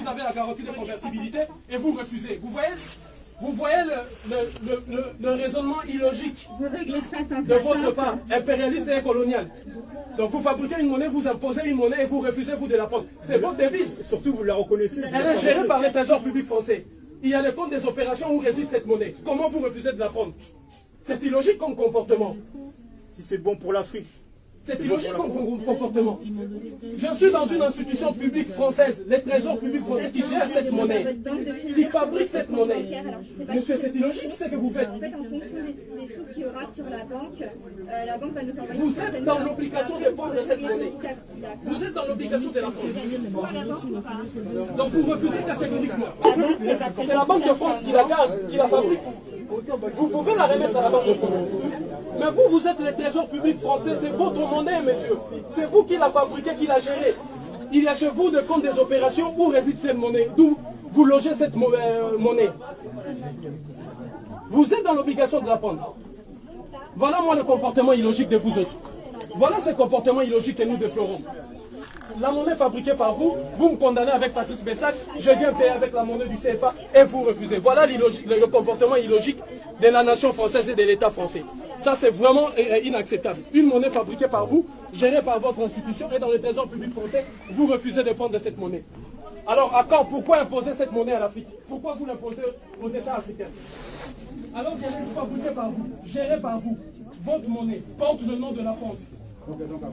Vous avez la garantie de convertibilité et vous refusez. Vous voyez le raisonnement illogique de votre part, impérialiste et colonial. Donc vous fabriquez une monnaie, vous imposez une monnaie et vous refusez vous de la prendre. C'est votre devise. Surtout vous la reconnaissez. Elle est gérée par les trésors publics français. Il y a le compte des opérations où réside cette monnaie. Comment vous refusez de la prendre? C'est illogique comme comportement. Si c'est bon pour l'Afrique. C'est illogique comme comportement. Je suis dans une institution publique française, les trésors publics français qui gèrent cette monnaie, qui fabriquent cette monnaie. Monsieur, c'est illogique ce que vous faites. Vous êtes dans l'obligation de prendre cette monnaie. Vous êtes dans l'obligation de la prendre. Donc vous refusez catégoriquement. C'est la Banque de France qui la garde, qui la fabrique. Vous pouvez la remettre à la Banque de France. Mais vous êtes les trésors publics français, c'est votre monnaie, monsieur. C'est vous qui la fabriquez, qui la gérez. Il y a chez vous le compte des opérations où réside cette monnaie, d'où vous logez cette monnaie. Vous êtes dans l'obligation de la prendre. Voilà moi le comportement illogique de vous autres. Voilà ce comportement illogique que nous déplorons. La monnaie fabriquée par vous, vous me condamnez avec Patrice Bessac, je viens payer avec la monnaie du CFA et vous refusez. Voilà le comportement illogique de la nation française et de l'État français. Ça c'est vraiment inacceptable. Une monnaie fabriquée par vous, gérée par votre institution et dans le trésor public français, vous refusez de prendre cette monnaie. Alors à quand? Pourquoi imposer cette monnaie à l'Afrique? Pourquoi vous l'imposez aux États africains? Alors qu'elle est fabriquée par vous, gérée par vous, votre monnaie porte le nom de la France.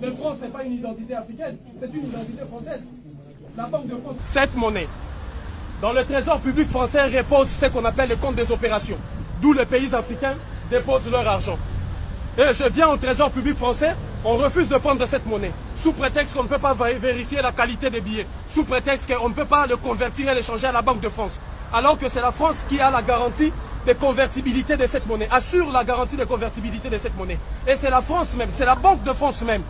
La France, ce n'est pas une identité africaine, c'est une identité française. La Banque de France. Cette monnaie, dans le trésor public français, repose ce qu'on appelle le compte des opérations, d'où les pays africains déposent leur argent. Et je viens au trésor public français, on refuse de prendre cette monnaie, sous prétexte qu'on ne peut pas vérifier la qualité des billets, sous prétexte qu'on ne peut pas le convertir et l'échanger à la Banque de France. Alors que c'est la France qui a la garantie de convertibilité de cette monnaie, assure la garantie de convertibilité de cette monnaie. Et c'est la France même, c'est la Banque de France même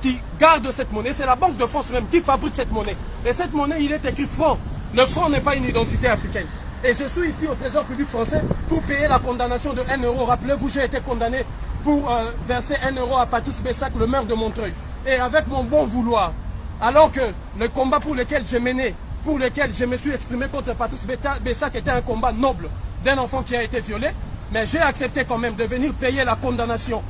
qui garde cette monnaie, c'est la Banque de France même qui fabrique cette monnaie. Et cette monnaie, il est écrit franc. Le franc n'est pas une identité africaine. Et je suis ici au Trésor public français pour payer la condamnation de 1 euro. Rappelez-vous, j'ai été condamné pour verser 1 euro à Patrice Bessac, le maire de Montreuil. Et avec mon bon vouloir, alors que le combat pour lequel j'ai mené, pour lequel je me suis exprimé contre Patrice Bessac était un combat noble d'un enfant qui a été violé, mais j'ai accepté quand même de venir payer la condamnation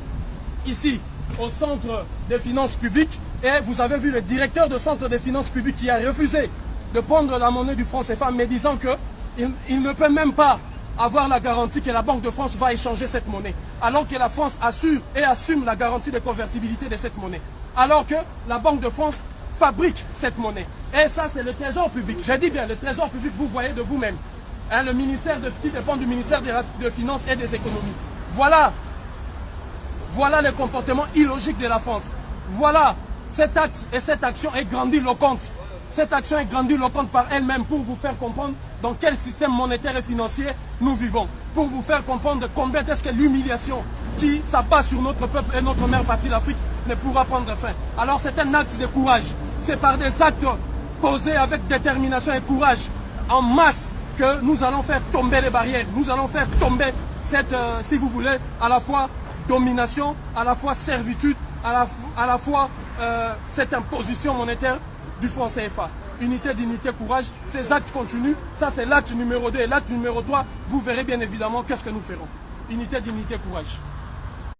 ici au Centre des finances publiques. Et vous avez vu le directeur du Centre des finances publiques qui a refusé de prendre la monnaie du franc CFA, me disant qu'il ne peut même pas avoir la garantie que la Banque de France va échanger cette monnaie, alors que la France assure et assume la garantie de convertibilité de cette monnaie, alors que la Banque de France fabrique cette monnaie. Et ça, c'est le trésor public. Je dis bien, le trésor public, vous voyez de vous-même. Hein, le ministère qui dépend du ministère des Finances et des Économies. Voilà le comportement illogique de la France. Voilà cet acte et cette action est grandiloquente. Cette action est grandiloquente par elle-même pour vous faire comprendre dans quel système monétaire et financier nous vivons. Pour vous faire comprendre combien est-ce que l'humiliation qui s'abat sur notre peuple et notre mère patrie l'Afrique ne pourra prendre fin. Alors c'est un acte de courage. C'est par des actes posés avec détermination et courage en masse que nous allons faire tomber les barrières. Nous allons faire tomber cette, si vous voulez, à la fois domination, à la fois servitude, à la fois cette imposition monétaire du franc CFA. Unité, dignité, courage, ces actes continuent. Ça, c'est l'acte numéro 2 et l'acte numéro 3. Vous verrez bien évidemment qu'est-ce que nous ferons. Unité, dignité, courage.